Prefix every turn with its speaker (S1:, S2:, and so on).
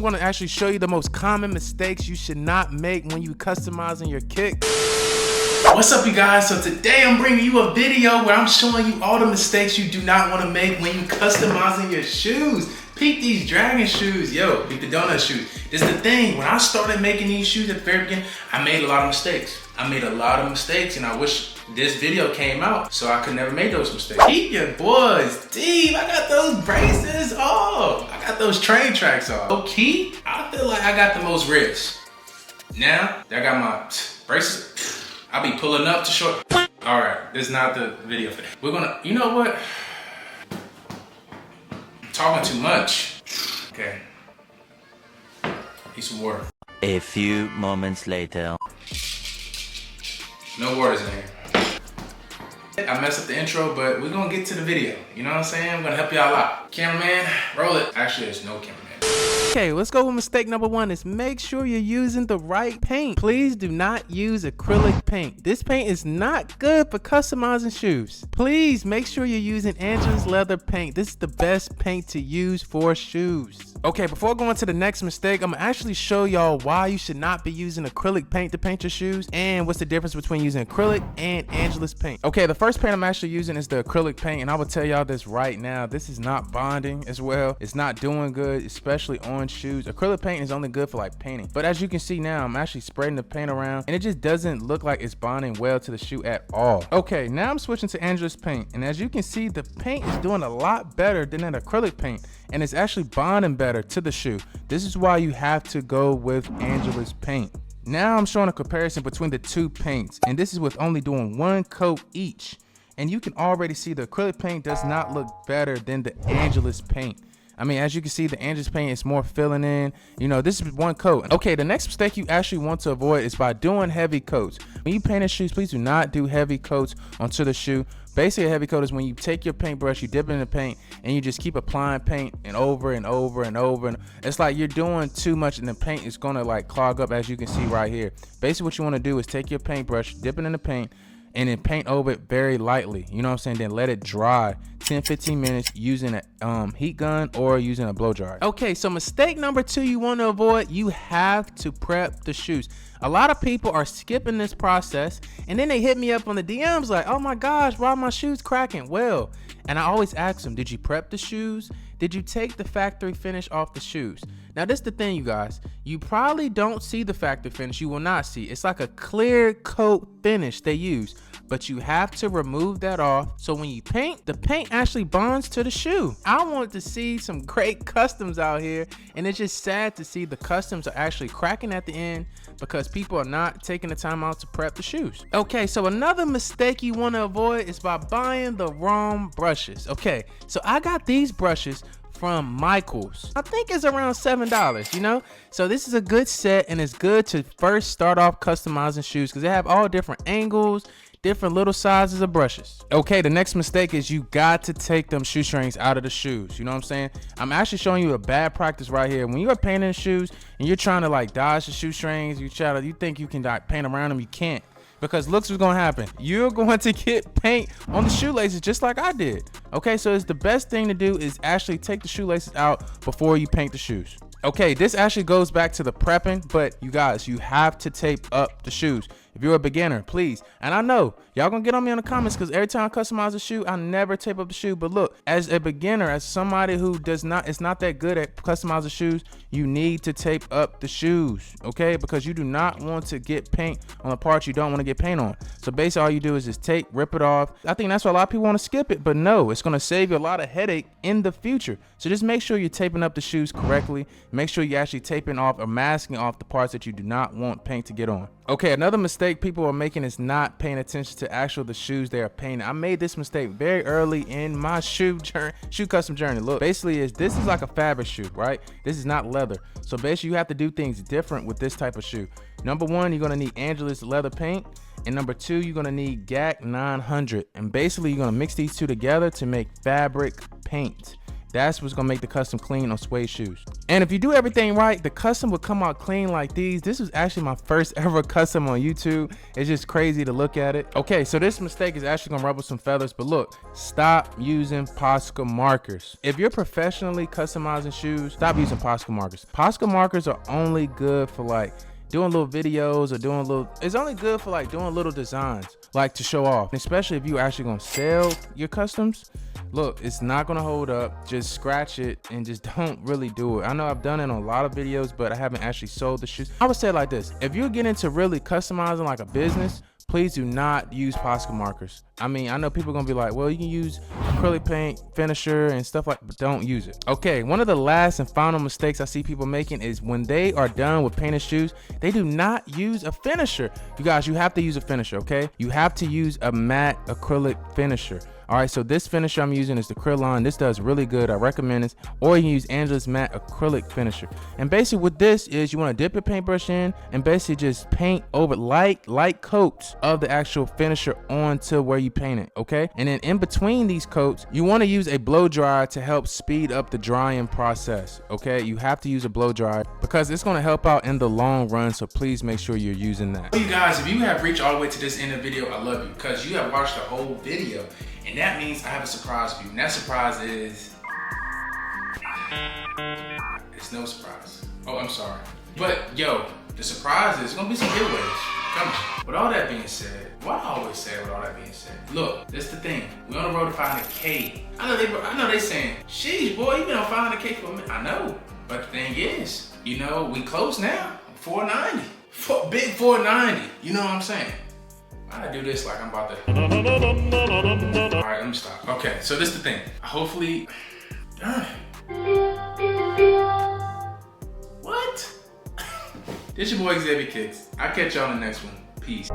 S1: want to actually show you the most common mistakes you should not make when you customizing your kick. What's up, you guys? So today I'm bringing you a video where I'm showing you all the mistakes you do not want to make when you customizing your shoes. Peep these dragon shoes, yo, peep the donut shoes. This is the thing, when I started making these shoes at the very beginning, I made a lot of mistakes. And I wish this video came out so I could never make those mistakes. Keep your boys, Steve, I got those braces off. I got those train tracks off. Okay, I feel like I got the most rips. Now that I got my braces, I'll be pulling up to short. All right, this is not the video for that. We're gonna, you know what? I'm talking too much. Okay. Need some water.
S2: A few moments later.
S1: No water's in here. I messed up the intro, but we're gonna get to the video. You know what I'm saying? I'm gonna help y'all out. Cameraman, roll it. Actually, there's no cameraman. Okay, let's go with mistake number one is make sure you're using the right paint. Please do not use acrylic paint. This paint is not good for customizing shoes. Please make sure you're using Angelus leather paint. This is the best paint to use for shoes. Okay, before going to the next mistake, I'm gonna actually show y'all why you should not be using acrylic paint to paint your shoes and what's the difference between using acrylic and Angelus paint. Okay, the first paint I'm actually using is the acrylic paint, and I will tell y'all this right now. This is not bonding as well. It's not doing good, especially on shoes. Acrylic paint is only good for like painting, but as you can see now, I'm actually spreading the paint around and it just doesn't look like it's bonding well to the shoe at all. Okay, now I'm switching to Angelus paint, and as you can see, the paint is doing a lot better than that acrylic paint, and it's actually bonding better to the shoe. This is why you have to go with Angelus paint. Now I'm showing a comparison between the two paints, and this is with only doing one coat each, and you can already see the acrylic paint does not look better than the Angelus paint. I mean, as you can see, the Angelus paint is more filling in. You know, this is one coat. Okay, the next mistake you actually want to avoid is by doing heavy coats. When you paint shoes, please do not do heavy coats onto the shoe. Basically, a heavy coat is when you take your paintbrush, you dip it in the paint, and you just keep applying paint and over and over and over. And it's like you're doing too much, and the paint is gonna like clog up, as you can see right here. Basically, what you want to do is take your paintbrush, dip it in the paint, and then paint over it very lightly. You know what I'm saying? Then let it dry 10-15 minutes using a heat gun or using a blow dryer. Okay, so mistake number two you want to avoid, you have to prep the shoes. A lot of people are skipping this process, and then they hit me up on the DMs like, oh my gosh, why are my shoes cracking? Well, and I always ask them, did you prep the shoes? Did you take the factory finish off the shoes? Now, this is the thing, you guys. You probably don't see the factory finish. You will not see. It's like a clear coat finish they use, but you have to remove that off. So when you paint, the paint actually bonds to the shoe. I want to see some great customs out here, and it's just sad to see the customs are actually cracking at the end because people are not taking the time out to prep the shoes. Okay, so another mistake you want to avoid is by buying the wrong brushes. Okay, so I got these brushes from Michaels. I think it's around $7, you know? So this is a good set, and it's good to first start off customizing shoes because they have all different angles, different little sizes of brushes. Okay, the next mistake is you got to take them shoestrings out of the shoes. You know what I'm saying? I'm actually showing you a bad practice right here. When you're painting shoes and you're trying to like dodge the shoestrings, you think you can like paint around them, you can't. Because look what's gonna happen. You're going to get paint on the shoelaces just like I did. Okay, so it's the best thing to do is actually take the shoelaces out before you paint the shoes. Okay, this actually goes back to the prepping, but you guys, you have to tape up the shoes. If you're a beginner, please. And I know y'all gonna get on me in the comments because every time I customize a shoe, I never tape up the shoe. But look, as a beginner, as somebody who is not that good at customizing shoes, you need to tape up the shoes, okay? Because you do not want to get paint on the parts you don't want to get paint on. So basically all you do is just tape, rip it off. I think that's why a lot of people want to skip it, but no, it's gonna save you a lot of headache in the future. So just make sure you're taping up the shoes correctly. Make sure you're actually taping off or masking off the parts that you do not want paint to get on. Okay, another mistake people are making is not paying attention to the shoes they are painting. I made this mistake very early in my shoe custom journey. Look, basically this is like a fabric shoe, right? This is not leather. So basically you have to do things different with this type of shoe. Number one, you're gonna need Angelus leather paint. And number two, you're gonna need GAC 900. And basically you're gonna mix these two together to make fabric paint. That's what's gonna make the custom clean on suede shoes. And if you do everything right, the custom will come out clean like these. This was actually my first ever custom on YouTube. It's just crazy to look at it. Okay, so this mistake is actually gonna ruffle some feathers, but look, stop using Posca markers. If you're professionally customizing shoes, stop using Posca markers. Posca markers are only good for like doing little videos or doing little, it's only good for like doing little designs, like to show off, especially if you actually gonna sell your customs. Look, it's not gonna hold up. Just scratch it and just don't really do it. I know I've done it on a lot of videos, but I haven't actually sold the shoes. I would say it like this: if you're getting into really customizing like a business, please do not use Posca markers. I mean, I know people are gonna be like, well, you can use acrylic paint finisher and stuff like, but don't use it. Okay, one of the last and final mistakes I see people making is when they are done with painted shoes, they do not use a finisher. You guys, you have to use a finisher, okay? You have to use a matte acrylic finisher. All right, so this finisher I'm using is the Krylon. This does really good. I recommend this. Or you can use Angela's matte acrylic finisher. And basically what this is, you want to dip your paintbrush in and basically just paint over light coats of the actual finisher onto where you paint it, okay? And then in between these coats, you want to use a blow dryer to help speed up the drying process, okay? You have to use a blow dryer because it's going to help out in the long run, so please make sure you're using that. Well, you guys, if you have reached all the way to this end of the video, I love you because you have watched the whole video. And that means I have a surprise for you. And that surprise is, it's no surprise. Oh, I'm sorry. But yo, the surprise is gonna be some giveaways coming. With all that being said, what I always say with all that being said, look, this is the thing. We on the road to 500K. I know they saying, sheesh, boy, you been on 500K for a minute. I know, but the thing is, you know, we close now, 490. Big 490, you know what I'm saying? I do this like I'm about to. All right, let me stop. Okay, so this is the thing. Hopefully, what? This your boy Xavier Kicks. I'll catch y'all in the next one. Peace.